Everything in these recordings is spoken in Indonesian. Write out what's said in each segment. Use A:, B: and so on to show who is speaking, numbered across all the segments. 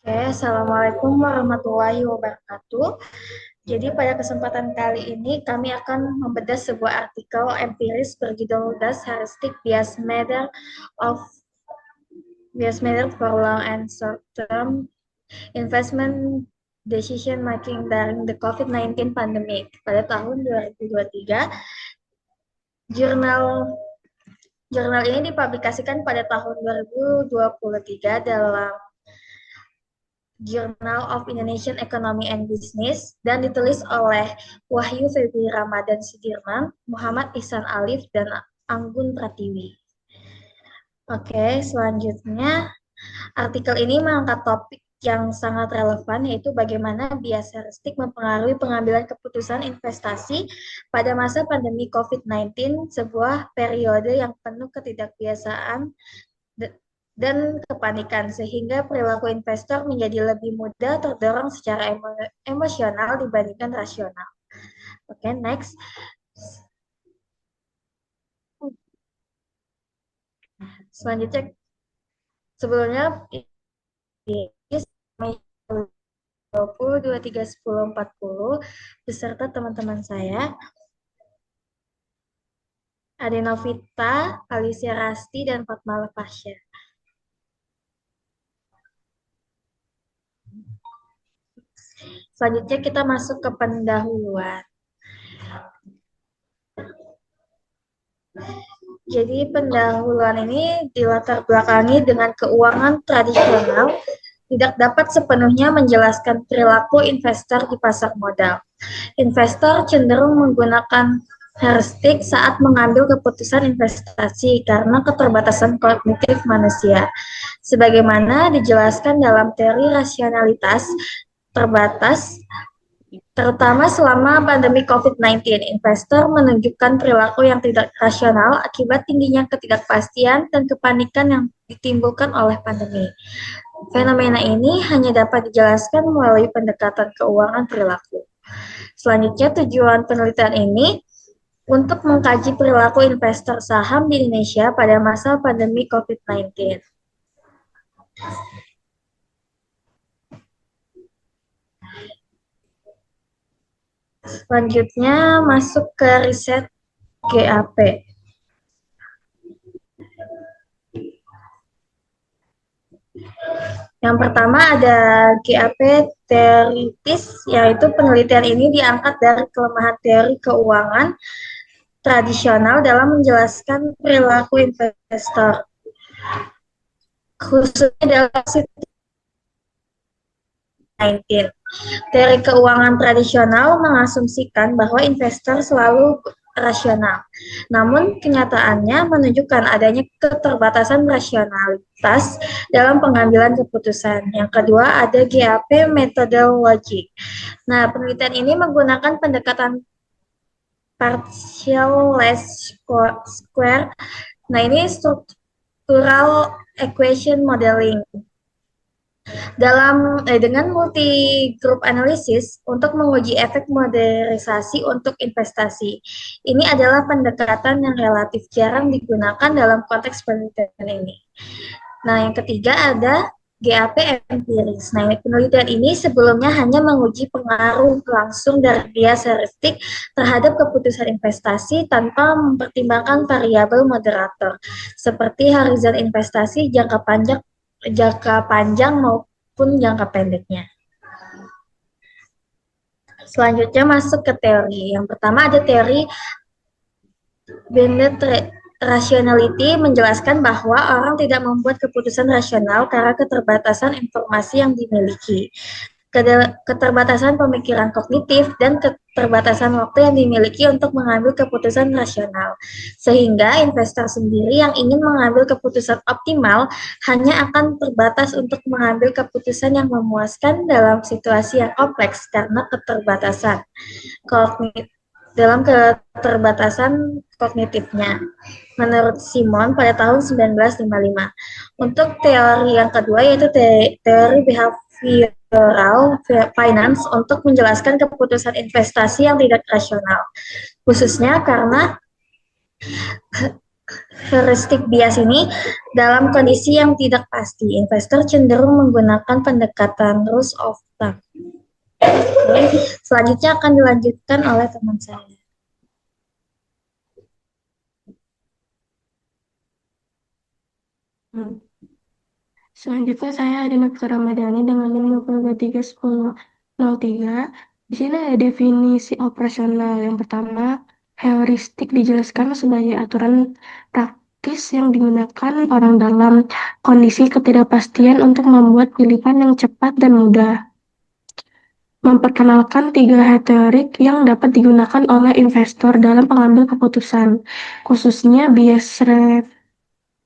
A: Oke, Assalamualaikum warahmatullahi wabarakatuh. Jadi pada kesempatan kali ini kami akan membedah sebuah artikel empiris berjudul Does Heuristic of Bias Matter for Long and Short-Term Investment Decision Making during the COVID-19 Pandemic pada tahun 2023. Jurnal jurnal ini dipublikasikan pada tahun 2023 dalam Journal of Indonesian Economy and Business dan ditulis oleh Wahyu Febri Ramadan Sudirman, Muhammad Ihsan Alif, dan Anggun Pratiwi. Oke, selanjutnya artikel ini mengangkat topik yang sangat relevan, yaitu bagaimana bias heuristik mempengaruhi pengambilan keputusan investasi pada masa pandemi COVID-19, sebuah periode yang penuh ketidakbiasaan dan kepanikan, sehingga perilaku investor menjadi lebih mudah terdorong secara emosional dibandingkan rasional. Oke, next. Selanjutnya, sebelumnya ini 20, 23, 10, 40 beserta teman-teman saya, Ade Novita, Alicia Rasti, dan Fatma Pasha. Selanjutnya kita masuk ke pendahuluan. Jadi pendahuluan ini dilatar belakangi dengan keuangan tradisional tidak dapat sepenuhnya menjelaskan perilaku investor di pasar modal. Investor cenderung menggunakan heuristik saat mengambil keputusan investasi karena keterbatasan kognitif manusia. Sebagaimana dijelaskan dalam teori rasionalitas terbatas, terutama selama pandemi COVID-19, investor menunjukkan perilaku yang tidak rasional akibat tingginya ketidakpastian dan kepanikan yang ditimbulkan oleh pandemi. Fenomena ini hanya dapat dijelaskan melalui pendekatan keuangan perilaku. Selanjutnya, tujuan penelitian ini untuk mengkaji perilaku investor saham di Indonesia pada masa pandemi COVID-19. Selanjutnya masuk ke riset GAP. Yang pertama ada GAP teoritis, yaitu penelitian ini diangkat dari kelemahan teori keuangan tradisional dalam menjelaskan perilaku investor, khususnya dalam situasi COVID-19. Teori keuangan tradisional mengasumsikan bahwa investor selalu rasional. Namun kenyataannya menunjukkan adanya keterbatasan rasionalitas dalam pengambilan keputusan. Yang kedua ada GAP metodologi. Nah, penelitian ini menggunakan pendekatan partial least square. Nah, ini structural equation modeling dengan multi group analysis untuk menguji efek modernisasi untuk investasi. Ini adalah pendekatan yang relatif jarang digunakan dalam konteks penelitian ini. Nah, yang ketiga ada GAP empiris. Nah, penelitian ini sebelumnya hanya menguji pengaruh langsung dari bias heuristik terhadap keputusan investasi tanpa mempertimbangkan variabel moderator seperti horizon investasi jangka panjang maupun jangka pendeknya. Selanjutnya masuk ke teori. Yang pertama ada teori Bennett rationality, menjelaskan bahwa orang tidak membuat keputusan rasional karena keterbatasan informasi yang dimiliki, keterbatasan pemikiran kognitif, dan keterbatasan waktu yang dimiliki untuk mengambil keputusan rasional. Sehingga investor sendiri yang ingin mengambil keputusan optimal hanya akan terbatas untuk mengambil keputusan yang memuaskan dalam situasi yang kompleks karena keterbatasan kognitifnya. Menurut Simon pada tahun 1955. Untuk teori yang kedua yaitu teori behavioral finance untuk menjelaskan keputusan investasi yang tidak rasional, khususnya karena Heuristik bias ini dalam kondisi yang tidak pasti, investor cenderung menggunakan pendekatan rules of thumb. Oke, selanjutnya akan dilanjutkan oleh teman saya.
B: Hmm. Selanjutnya saya ada Dr. Ramadhani dengan NIM 23.10.03. Di sini ada definisi operasional. Yang pertama, heuristik dijelaskan sebagai aturan praktis yang digunakan orang dalam kondisi ketidakpastian untuk membuat pilihan yang cepat dan mudah. Memperkenalkan tiga teorik yang dapat digunakan oleh investor dalam pengambil keputusan, khususnya bias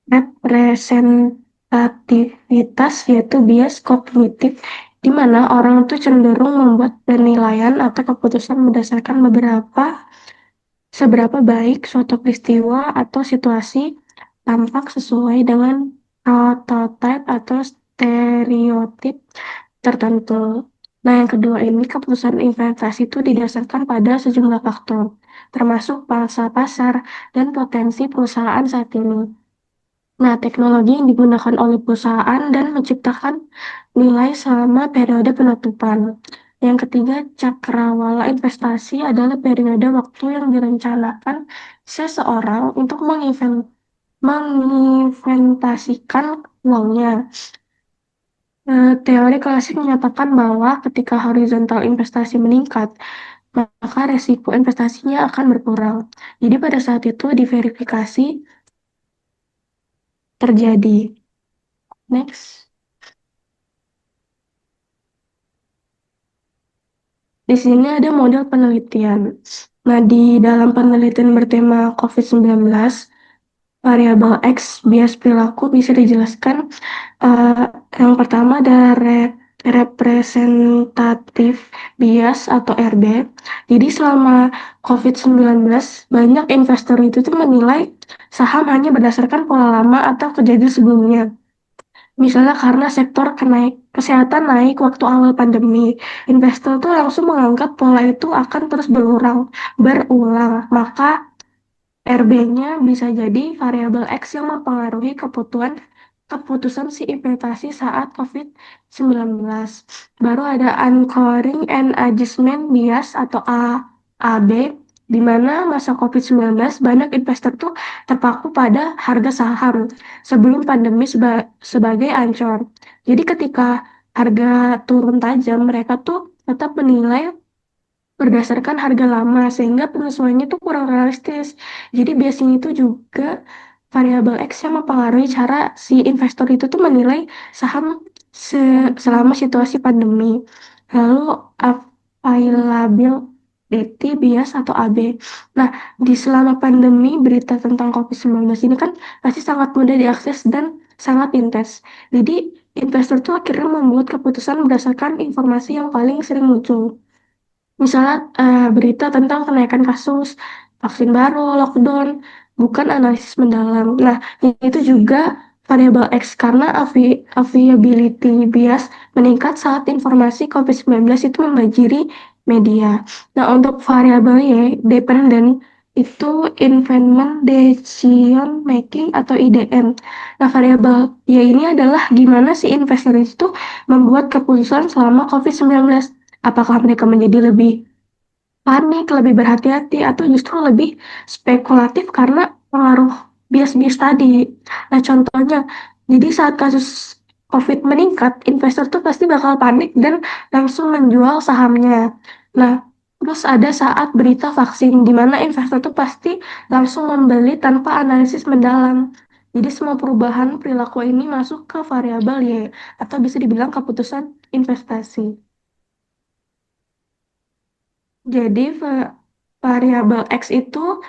B: representativitas yaitu bias kognitif, di mana orang itu cenderung membuat penilaian atau keputusan berdasarkan seberapa baik suatu peristiwa atau situasi tampak sesuai dengan prototipe atau stereotip tertentu. Nah, yang kedua ini keputusan investasi itu didasarkan pada sejumlah faktor, termasuk pangsa pasar dan potensi perusahaan saat ini. Nah, teknologi yang digunakan oleh perusahaan dan menciptakan nilai selama periode penutupan. Yang ketiga, cakrawala investasi adalah periode waktu yang direncanakan seseorang untuk menginvestasikan uangnya. Teori klasik menyatakan bahwa ketika horizontal investasi meningkat, maka resiko investasinya akan berkurang. Jadi pada saat itu diverifikasi terjadi. Next. Di sini ada model penelitian. Nah, di dalam penelitian bertema COVID-19, variabel X bias perilaku bisa dijelaskan. eh, yang pertama ada representatif bias atau RB. Jadi selama COVID-19, banyak investor itu tuh menilai saham hanya berdasarkan pola lama atau kejadian sebelumnya. Misalnya karena sektor kesehatan naik waktu awal pandemi, investor tuh langsung menganggap pola itu akan terus berulang. Maka RB-nya bisa jadi variabel X yang mempengaruhi keputusan si investasi saat COVID-19. Baru ada anchoring and adjustment bias atau AB, di mana masa COVID-19 banyak investor tuh terpaku pada harga saham sebelum pandemi sebagai ancor. Jadi ketika harga turun tajam, mereka tuh tetap menilai berdasarkan harga lama sehingga penyesuaiannya itu kurang realistis. Jadi biasanya itu juga variabel X yang mempengaruhi cara si investor itu tuh menilai saham selama situasi pandemi. Lalu availability bias atau AB. Nah, di selama pandemi berita tentang COVID-19 ini kan pasti sangat mudah diakses dan sangat intens. Jadi investor tuh akhirnya membuat keputusan berdasarkan informasi yang paling sering muncul. Misalnya berita tentang kenaikan kasus, vaksin baru, lockdown, bukan analisis mendalam. Nah, itu juga variabel X karena availability bias meningkat saat informasi COVID-19 itu membanjiri media. Nah, untuk variabel Y, dependent, itu investment decision making atau IDM. Nah, variabel Y ini adalah gimana si investor itu membuat keputusan selama COVID-19. Apakah mereka menjadi lebih panik, lebih berhati-hati, atau justru lebih spekulatif karena pengaruh bias-bias tadi. Nah, contohnya, jadi saat kasus COVID meningkat, investor tuh pasti bakal panik dan langsung menjual sahamnya. Nah, terus ada saat berita vaksin, di mana investor tuh pasti langsung membeli tanpa analisis mendalam. Jadi semua perubahan perilaku ini masuk ke variabel Y, atau bisa dibilang keputusan investasi. Jadi variabel X itu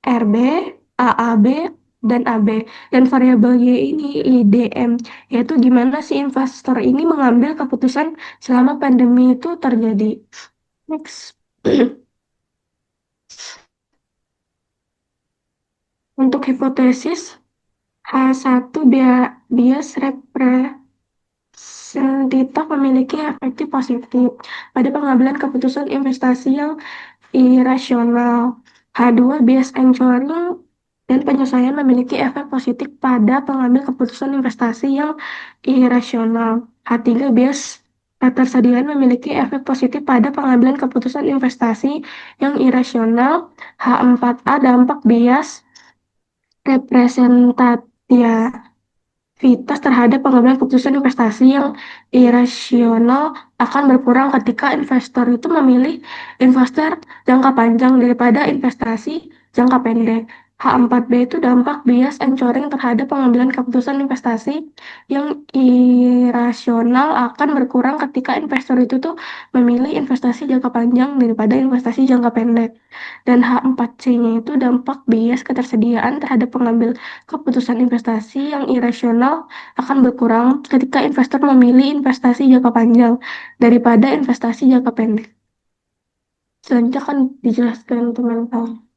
B: RB, AAB, dan AB. Dan variabel Y ini IDM, yaitu gimana si investor ini mengambil keputusan selama pandemi itu terjadi. Next. Untuk hipotesis H1 bias representatif memiliki efektif positif pada pengambilan keputusan investasi yang irasional. H2 bias anchoring dan penyesuaian memiliki efek positif pada pengambil keputusan investasi yang irasional. H3 bias ketersediaan memiliki efek positif pada pengambilan keputusan investasi yang irasional. H4A dampak bias representatia Vitas terhadap pengambilan keputusan investasi yang irasional akan berkurang ketika investor itu memilih investor jangka panjang daripada investasi jangka pendek. H4B itu dampak bias anchoring terhadap pengambilan keputusan investasi yang irasional akan berkurang ketika investor itu tuh memilih investasi jangka panjang daripada investasi jangka pendek. Dan H4C-nya itu dampak bias ketersediaan terhadap pengambil keputusan investasi yang irasional akan berkurang ketika investor memilih investasi jangka panjang daripada investasi jangka pendek. Selanjutnya akan dijelaskan teman-teman.